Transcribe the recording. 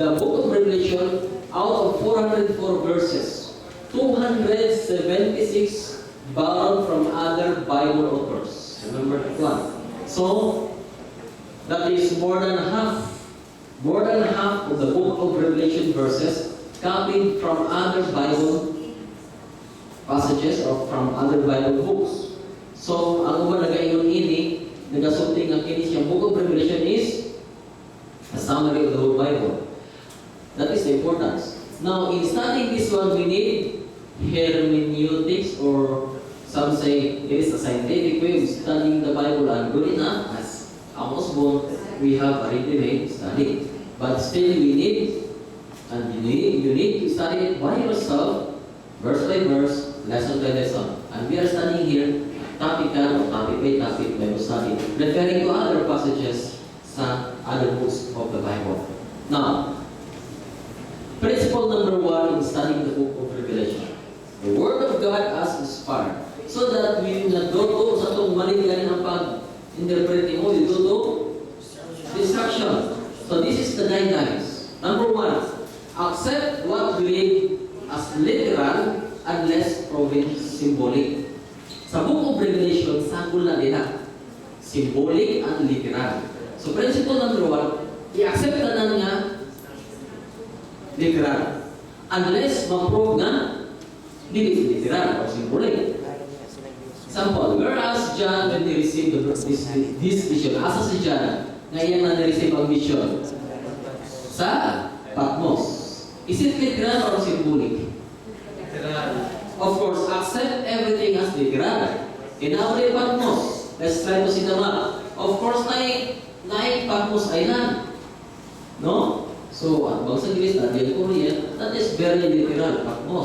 The book of Revelation, out of 404 verses, 276 borrowed from other Bible authors. Remember that one. So, that is more than half of the book of Revelation verses copied from other Bible passages or from other Bible books. So, ang uban nagaingon ini, nagasulting ang kini siyang book of Revelation is a summary of the whole Bible. That is the importance. Now, in studying this one, we need hermeneutics, or some say it is a scientific way of studying the Bible, and good enough, as Amos Bone, we have already made study. But still, we need, and you need to study it by yourself, verse by verse, lesson by lesson. And we are studying here, topical or topic by topic Bible study, referring to other passages sa other books of the Bible. Now, principle number 1 in studying the book of Revelation. The Word of God as inspired. So that we will not go to sa itong maligyan ang pag-interpret mo, you go to destruction. So this is the guidelines. Number 1, accept what we read as literal unless proven symbolic. Sa book of Revelation, sagol na nila. Symbolic and literal. So principle number 1, i-accept na nga literal. Unless ma-prove na hindi literal or symbolic. Example, whereas John, when he received this vision, asa si John, ngayon na na-receive ang vision? Sa Patmos. Is it literal or symbolic? Literal. Of course, accept everything as literal. In our Patmos, let's try to see the map. Of course, like Patmos Island. No? So, ang bang sa English, Korean, that is very literal, Patmos.